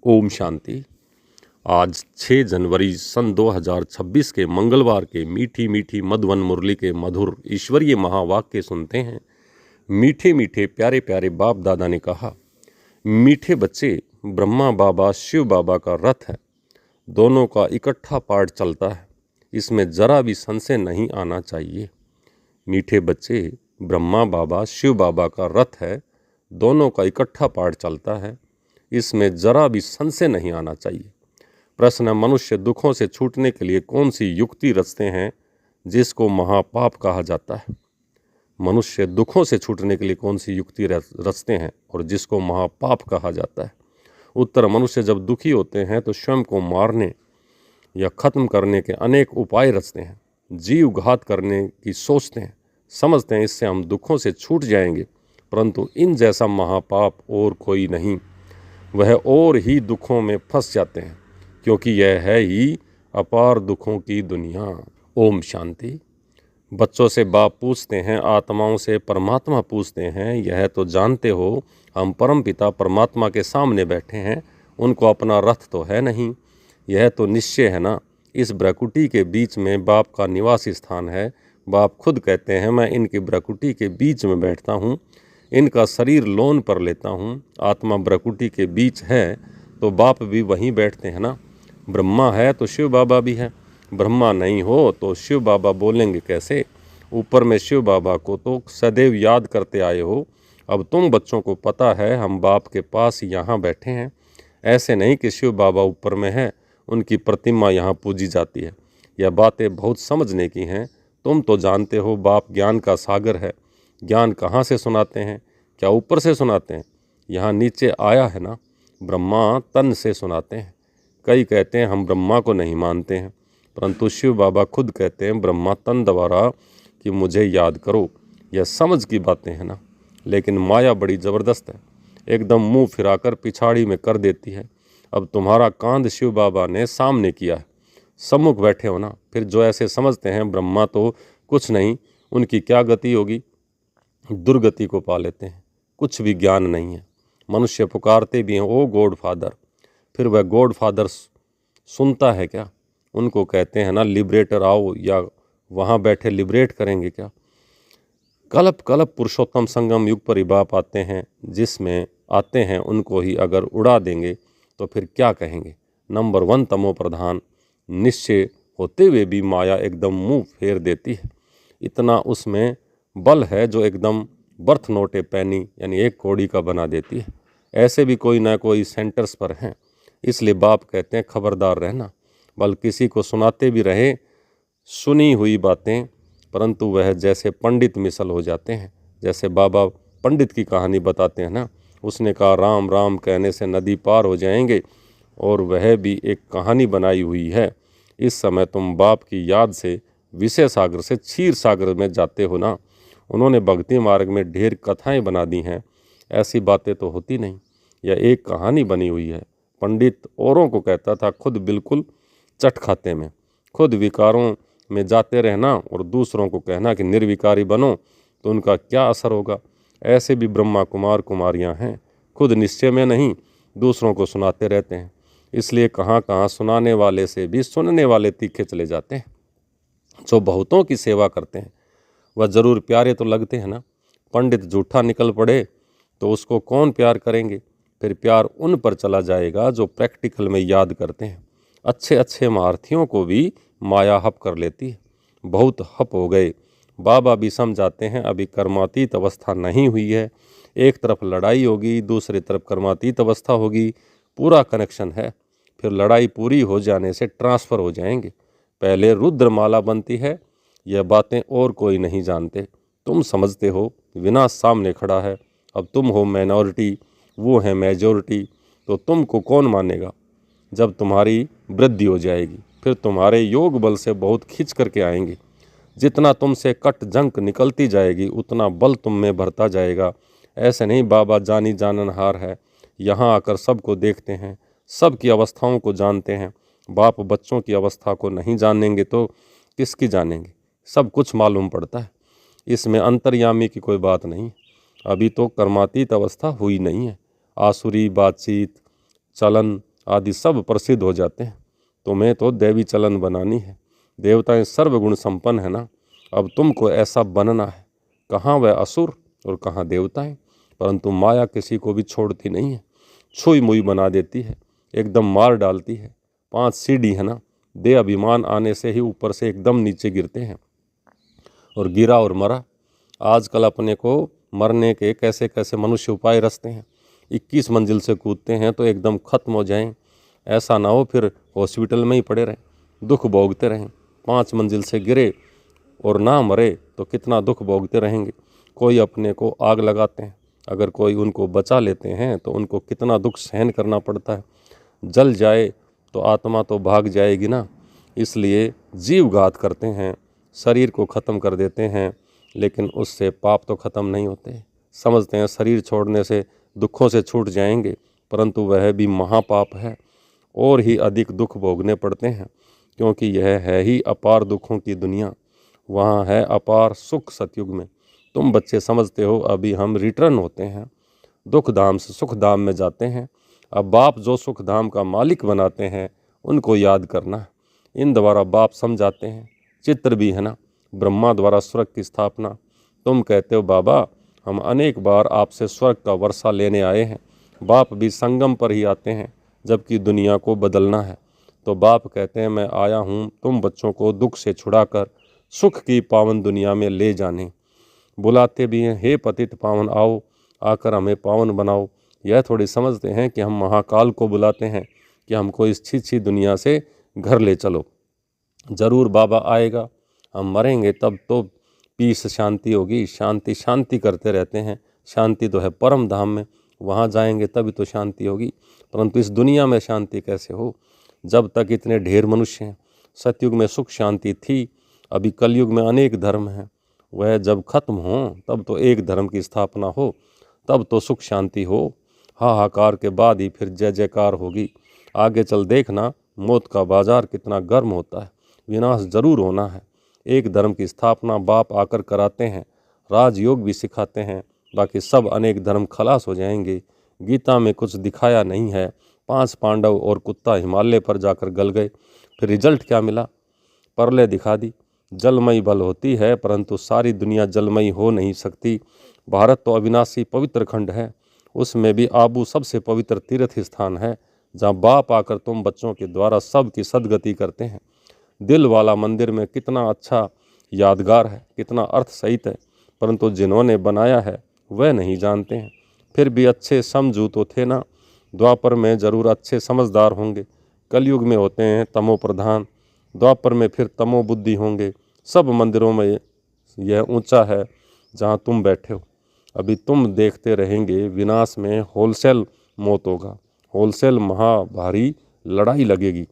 ओम शांति। आज 6 जनवरी सन 2026 के मंगलवार के मीठी मीठी मधुवन मुरली के मधुर ईश्वरीय महावाक्य सुनते हैं। मीठे मीठे प्यारे प्यारे बाप दादा ने कहा, मीठे बच्चे, ब्रह्मा बाबा शिव बाबा का रथ है। दोनों का इकट्ठा पाठ चलता है, इसमें जरा भी संशय नहीं आना चाहिए। मीठे बच्चे, ब्रह्मा बाबा शिव बाबा का रथ है। दोनों का इकट्ठा पाठ चलता है, इसमें जरा भी संशय नहीं आना चाहिए। प्रश्न: मनुष्य दुखों से छूटने के लिए कौन सी युक्ति रचते हैं जिसको महापाप कहा जाता है? मनुष्य दुखों से छूटने के लिए कौन सी युक्ति रचते हैं और जिसको महापाप कहा जाता है? उत्तर: मनुष्य जब दुखी होते हैं तो स्वयं को मारने या खत्म करने के अनेक उपाय रचते हैं। जीव घात करने की सोचते हैं, समझते हैं इससे हम दुखों से छूट जाएंगे, परंतु इन जैसा महापाप और कोई नहीं। वह और ही दुखों में फंस जाते हैं, क्योंकि यह है ही अपार दुखों की दुनिया। ओम शांति। बच्चों से बाप पूछते हैं, आत्माओं से परमात्मा पूछते हैं, यह तो जानते हो हम परमपिता परमात्मा के सामने बैठे हैं, उनको अपना रथ तो है नहीं। यह तो निश्चय है ना, इस ब्रकुटी के बीच में बाप का निवास स्थान है। बाप खुद कहते हैं, मैं इनकी ब्रकुटी के बीच में बैठता हूँ, इनका शरीर लोन पर लेता हूँ। आत्मा ब्रकुटी के बीच है तो बाप भी वहीं बैठते हैं ना। ब्रह्मा है तो शिव बाबा भी है, ब्रह्मा नहीं हो तो शिव बाबा बोलेंगे कैसे? ऊपर में शिव बाबा को तो सदैव याद करते आए हो। अब तुम बच्चों को पता है हम बाप के पास यहाँ बैठे हैं। ऐसे नहीं कि शिव बाबा ऊपर में है, उनकी प्रतिमा यहाँ पूजी जाती है। यह बातें बहुत समझने की हैं। तुम तो जानते हो बाप ज्ञान का सागर है। ज्ञान कहाँ से सुनाते हैं? क्या ऊपर से सुनाते हैं? यहाँ नीचे आया है ना। ब्रह्मा तन से सुनाते हैं। कई कहते हैं हम ब्रह्मा को नहीं मानते हैं, परंतु शिव बाबा खुद कहते हैं ब्रह्मा तन द्वारा कि मुझे याद करो। यह समझ की बातें हैं ना, लेकिन माया बड़ी ज़बरदस्त है, एकदम मुंह फिराकर पिछाड़ी में कर देती है। अब तुम्हारा कांध शिव बाबा ने सामने किया है, सम्मुख बैठे हो ना, फिर जो ऐसे समझते हैं ब्रह्मा तो कुछ नहीं, उनकी क्या गति होगी? दुर्गति को पा लेते हैं। कुछ भी ज्ञान नहीं है। मनुष्य पुकारते भी हैं ओ गॉड फादर, फिर वह गॉड फादर सुनता है क्या? उनको कहते हैं ना लिबरेटर आओ, या वहाँ बैठे लिबरेट करेंगे क्या? कल्प कल्प पुरुषोत्तम संगम युग पर ही बाप आते हैं, जिसमें आते हैं उनको ही अगर उड़ा देंगे तो फिर क्या कहेंगे? नंबर 1 तमो प्रधान निश्चय होते हुए भी माया एकदम मुंह फेर देती है। इतना उसमें बल है जो एकदम बर्थ नोटे पैनी यानी 1 कौड़ी का बना देती है। ऐसे भी कोई ना कोई सेंटर्स पर हैं, इसलिए बाप कहते हैं खबरदार रहना। बल किसी को सुनाते भी रहे सुनी हुई बातें, परंतु वह जैसे पंडित मिसल हो जाते हैं। जैसे बाबा पंडित की कहानी बताते हैं ना, उसने कहा राम राम कहने से नदी पार हो जाएंगे, और वह भी एक कहानी बनाई हुई है। इस समय तुम बाप की याद से विषय सागर से क्षीर सागर में जाते हो ना। उन्होंने भक्ति मार्ग में ढेर कथाएं बना दी हैं, ऐसी बातें तो होती नहीं। यह एक कहानी बनी हुई है। पंडित औरों को कहता था, खुद बिल्कुल चट खाते में, खुद विकारों में जाते रहना और दूसरों को कहना कि निर्विकारी बनो, तो उनका क्या असर होगा? ऐसे भी ब्रह्मा कुमार कुमारियां हैं, खुद निश्चय में नहीं, दूसरों को सुनाते रहते हैं। इसलिए कहाँ कहाँ सुनाने वाले से भी सुनने वाले तीखे चले जाते हैं। जो बहुतों की सेवा करते हैं वह जरूर प्यारे तो लगते हैं ना। पंडित झूठा निकल पड़े तो उसको कौन प्यार करेंगे? फिर प्यार उन पर चला जाएगा जो प्रैक्टिकल में याद करते हैं। अच्छे अच्छे महारथियों को भी माया हप कर लेती है। बहुत हप हो गए। बाबा भी समझाते हैं अभी कर्मातीत अवस्था नहीं हुई है। एक तरफ लड़ाई होगी, दूसरी तरफ कर्मातीत अवस्था होगी, पूरा कनेक्शन है। फिर लड़ाई पूरी हो जाने से ट्रांसफ़र हो जाएंगे। पहले रुद्रमाला बनती है, यह बातें और कोई नहीं जानते। तुम समझते हो विनाश सामने खड़ा है। अब तुम हो माइनॉरिटी, वो है मेजॉरिटी, तो तुमको कौन मानेगा? जब तुम्हारी वृद्धि हो जाएगी फिर तुम्हारे योग बल से बहुत खींच करके आएंगे। जितना तुमसे कट जंक निकलती जाएगी उतना बल तुम में भरता जाएगा। ऐसे नहीं बाबा जानी जाननहार है, यहाँ आकर सबको देखते हैं, सबकी अवस्थाओं को जानते हैं। बाप बच्चों की अवस्था को नहीं जानेंगे तो किसकी जानेंगे? सब कुछ मालूम पड़ता है। इसमें अंतर्यामी की कोई बात नहीं। अभी तो कर्मातीत अवस्था हुई नहीं है। आसुरी बातचीत चलन आदि सब प्रसिद्ध हो जाते हैं। तुम्हें तो देवी चलन बनानी है, देवताएं सर्वगुण संपन्न है ना, अब तुमको ऐसा बनना है। कहाँ वह असुर और कहाँ देवताएं, परंतु माया किसी को भी छोड़ती नहीं है, छुई मुई बना देती है, एकदम मार डालती है। 5 सीढ़ी है ना, दे अभिमान आने से ही ऊपर से एकदम नीचे गिरते हैं, और गिरा और मरा। आजकल अपने को मरने के कैसे कैसे मनुष्य उपाय रचते हैं, 21 मंजिल से कूदते हैं तो एकदम खत्म हो जाएं। ऐसा ना हो फिर हॉस्पिटल में ही पड़े रहें, दुख भोगते रहें। 5 मंजिल से गिरे और ना मरे तो कितना दुख भोगते रहेंगे। कोई अपने को आग लगाते हैं, अगर कोई उनको बचा लेते हैं तो उनको कितना दुख सहन करना पड़ता है। जल जाए तो आत्मा तो भाग जाएगी ना, इसलिए जीवघात करते हैं, शरीर को ख़त्म कर देते हैं, लेकिन उससे पाप तो ख़त्म नहीं होते। समझते हैं शरीर छोड़ने से दुखों से छूट जाएंगे, परंतु वह भी महापाप है, और ही अधिक दुख भोगने पड़ते हैं, क्योंकि यह है ही अपार दुखों की दुनिया। वहाँ है अपार सुख सतयुग में। तुम बच्चे समझते हो अभी हम रिटर्न होते हैं, दुख धाम से सुख धाम में जाते हैं। अब बाप जो सुख धाम का मालिक बनाते हैं उनको याद करना। इन द्वारा बाप समझाते हैं, चित्र भी है ना, ब्रह्मा द्वारा स्वर्ग की स्थापना। तुम कहते हो बाबा हम अनेक बार आपसे स्वर्ग का वर्षा लेने आए हैं, बाप भी संगम पर ही आते हैं जबकि दुनिया को बदलना है। तो बाप कहते हैं मैं आया हूँ तुम बच्चों को दुख से छुड़ाकर सुख की पावन दुनिया में ले जाने। बुलाते भी हैं, हे पतित पावन आओ, आकर हमें पावन बनाओ। यह थोड़ी समझते हैं कि हम महाकाल को बुलाते हैं कि हमको इस छी दुनिया से घर ले चलो। ज़रूर बाबा आएगा, हम मरेंगे तब तो पीस शांति होगी। शांति शांति करते रहते हैं, शांति तो है परम धाम में, वहाँ जाएंगे तभी तो शांति होगी। परंतु इस दुनिया में शांति कैसे हो जब तक इतने ढेर मनुष्य हैं। सतयुग में सुख शांति थी, अभी कलयुग में अनेक धर्म हैं। वह जब खत्म हो तब तो एक धर्म की स्थापना हो, तब तो सुख शांति हो। हाहाकार के बाद ही फिर जय जयकार होगी। आगे चल देखना, मौत का बाजार कितना गर्म होता है। विनाश जरूर होना है। एक धर्म की स्थापना बाप आकर कराते हैं, राजयोग भी सिखाते हैं, बाकी सब अनेक धर्म खलास हो जाएंगे। गीता में कुछ दिखाया नहीं है। 5 पांडव और कुत्ता हिमालय पर जाकर गल गए, फिर रिजल्ट क्या मिला? परले दिखा दी। जलमयी बल होती है, परंतु सारी दुनिया जलमयी हो नहीं सकती। भारत तो अविनाशी पवित्र खंड है, उसमें भी आबू सबसे पवित्र तीर्थ स्थान है, जहाँ बाप आकर तुम बच्चों के द्वारा सबकी सदगति करते हैं। दिल वाला मंदिर में कितना अच्छा यादगार है, कितना अर्थ सहित है, परंतु जिन्होंने बनाया है वह नहीं जानते हैं। फिर भी अच्छे समझू तो थे ना, द्वापर में जरूर अच्छे समझदार होंगे, कलयुग में होते हैं तमो प्रधान, द्वापर में फिर तमो बुद्धि होंगे। सब मंदिरों में यह ऊंचा है जहाँ तुम बैठे हो। अभी तुम देखते रहेंगे विनाश में होलसेल मौत होगा, होलसेल महाभारी लड़ाई लगेगी,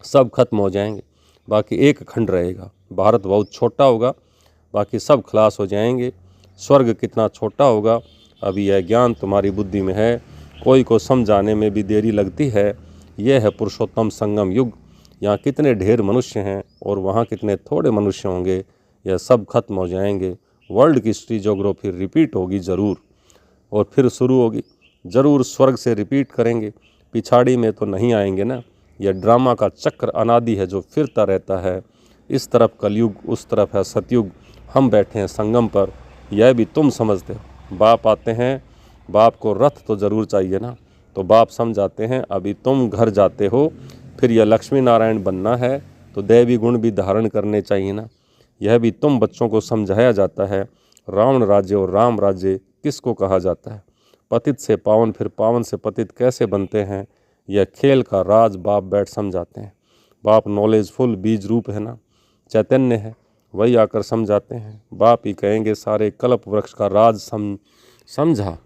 सब खत्म हो जाएंगे, बाकी एक खंड रहेगा। भारत बहुत छोटा होगा, बाकी सब खलास हो जाएंगे। स्वर्ग कितना छोटा होगा, अभी यह ज्ञान तुम्हारी बुद्धि में है, कोई को समझाने में भी देरी लगती है। यह है पुरुषोत्तम संगम युग। यहाँ कितने ढेर मनुष्य हैं और वहाँ कितने थोड़े मनुष्य होंगे, यह सब खत्म हो जाएंगे। वर्ल्ड की हिस्ट्री जोग्राफी रिपीट होगी ज़रूर, और फिर शुरू होगी ज़रूर। स्वर्ग से रिपीट करेंगे, पिछाड़ी में तो नहीं आएंगे ना। यह ड्रामा का चक्र अनादि है जो फिरता रहता है। इस तरफ कलयुग, उस तरफ है सतयुग, हम बैठे हैं संगम पर। यह भी तुम समझते हो। बाप आते हैं, बाप को रथ तो ज़रूर चाहिए ना, तो बाप समझाते हैं अभी तुम घर जाते हो, फिर यह लक्ष्मी नारायण बनना है तो दैवी गुण भी धारण करने चाहिए ना। यह भी तुम बच्चों को समझाया जाता है। रावण राज्य और राम राज्य किसको कहा जाता है? पतित से पावन, फिर पावन से पतित कैसे बनते हैं, यह खेल का राज बाप बैठ समझाते हैं। बाप नॉलेजफुल बीज रूप है ना, चैतन्य है, वही आकर समझाते हैं। बाप ही कहेंगे सारे कल्प वृक्ष का राज समझा।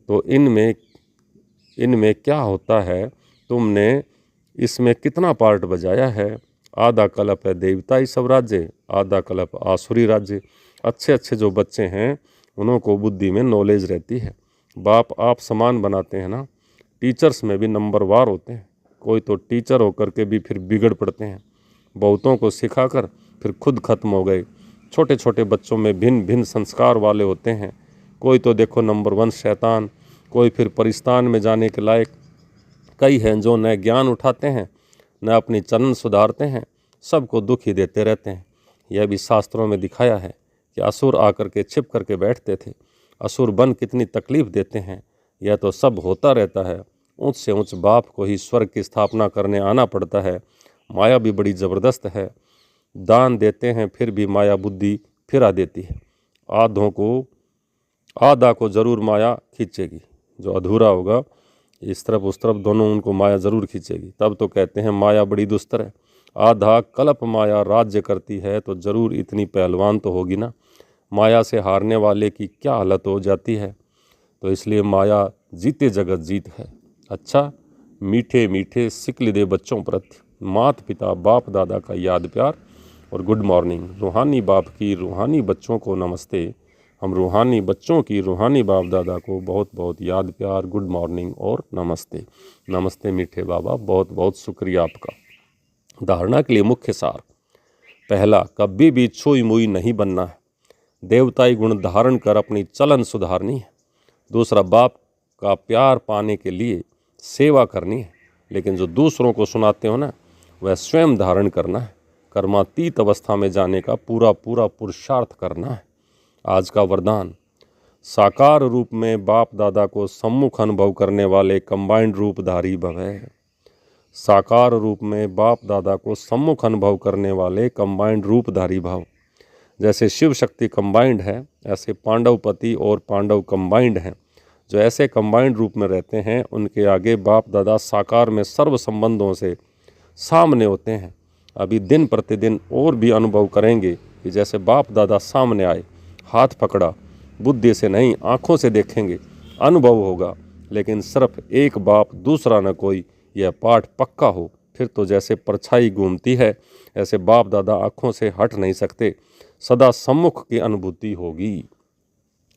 तो इनमें क्या होता है, तुमने इसमें कितना पार्ट बजाया है। आधा कल्प है देवताई सब राज्य, आधा कल्प आसुरी राज्य। अच्छे अच्छे जो बच्चे हैं उनको बुद्धि में नॉलेज रहती है। बाप आप समान बनाते हैं ना। टीचर्स में भी नंबर वार होते हैं, कोई तो टीचर होकर के भी फिर बिगड़ पड़ते हैं। बहुतों को सिखाकर फिर खुद खत्म हो गए। छोटे छोटे बच्चों में भिन्न भिन्न संस्कार वाले होते हैं। कोई तो देखो नंबर 1 शैतान, कोई फिर परिस्तान में जाने के लायक, कई हैं जो न ज्ञान उठाते हैं न अपनी चलन सुधारते हैं, सबको दुख ही देते रहते हैं। यह भी शास्त्रों में दिखाया है कि असुर आकर के छिप करके बैठते थे। असुर बन कितनी तकलीफ देते हैं, यह तो सब होता रहता है। ऊंच से ऊंच बाप को ही स्वर्ग की स्थापना करने आना पड़ता है। माया भी बड़ी ज़बरदस्त है। दान देते हैं फिर भी माया बुद्धि फिरा देती है। आधा को ज़रूर माया खींचेगी। जो अधूरा होगा इस तरफ उस तरफ दोनों उनको माया ज़रूर खींचेगी। तब तो कहते हैं माया बड़ी दुस्तर है। आधा कल्प माया राज्य करती है तो ज़रूर इतनी पहलवान तो होगी ना। माया से हारने वाले की क्या हालत हो जाती है। तो इसलिए माया जीते जगत जीत है। अच्छा, मीठे मीठे सिकल दे बच्चों प्रति मात पिता बाप दादा का याद प्यार और गुड मॉर्निंग। रूहानी बाप की रूहानी बच्चों को नमस्ते। हम रूहानी बच्चों की रूहानी बाप दादा को बहुत बहुत याद प्यार, गुड मॉर्निंग और नमस्ते। नमस्ते मीठे बाबा, बहुत बहुत शुक्रिया आपका। धारणा के लिए मुख्य सार: पहला, कभी भी छुई मुई नहीं बनना है। देवताई गुण धारण कर अपनी चलन सुधारनी है। दूसरा, बाप का प्यार पाने के लिए सेवा करनी है। लेकिन जो दूसरों को सुनाते हो ना, वह स्वयं धारण करना है। कर्मातीत अवस्था में जाने का पूरा पूरा पुरुषार्थ करना है। आज का वरदान: साकार रूप में बाप दादा को सम्मुख अनुभव करने वाले कंबाइंड रूपधारी भव है। साकार रूप में बाप दादा को सम्मुख अनुभव करने वाले कंबाइंड रूपधारी भाव। जैसे शिव शक्ति कंबाइंड है, ऐसे पांडवपति और पांडव कंबाइंड हैं। जो ऐसे कंबाइंड रूप में रहते हैं उनके आगे बाप दादा साकार में सर्व संबंधों से सामने होते हैं। अभी दिन प्रतिदिन और भी अनुभव करेंगे कि जैसे बाप दादा सामने आए, हाथ पकड़ा, बुद्धि से नहीं आँखों से देखेंगे, अनुभव होगा। लेकिन सिर्फ एक बाप दूसरा न कोई, यह पाठ पक्का हो। फिर तो जैसे परछाई घूमती है, ऐसे बाप दादा आँखों से हट नहीं सकते। सदा सम्मुख की अनुभूति होगी।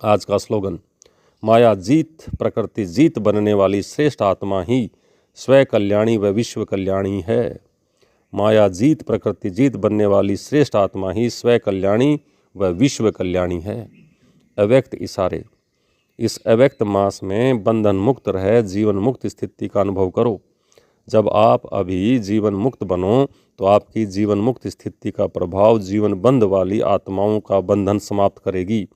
आज का स्लोगन: माया जीत प्रकृति जीत बनने वाली श्रेष्ठ आत्मा ही स्व कल्याणी व विश्व कल्याणी है। माया जीत प्रकृति जीत बनने वाली श्रेष्ठ आत्मा ही स्व कल्याणी व विश्व कल्याणी है। अव्यक्त इशारे: इस अव्यक्त मास में बंधन मुक्त रह जीवन मुक्त स्थिति का अनुभव करो। जब आप अभी जीवन मुक्त बनो तो आपकी जीवन मुक्त स्थिति का प्रभाव जीवन बंध वाली आत्माओं का बंधन समाप्त करेगी।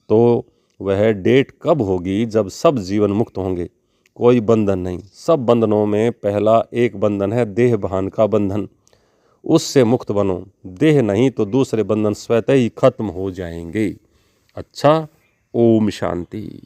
तो वह डेट कब होगी? जब सब जीवन मुक्त होंगे, कोई बंधन नहीं। सब बंधनों में पहला एक बंधन है देह भान का बंधन, उससे मुक्त बनो। देह नहीं तो दूसरे बंधन स्वतः ही खत्म हो जाएंगे। अच्छा, ओम शांति।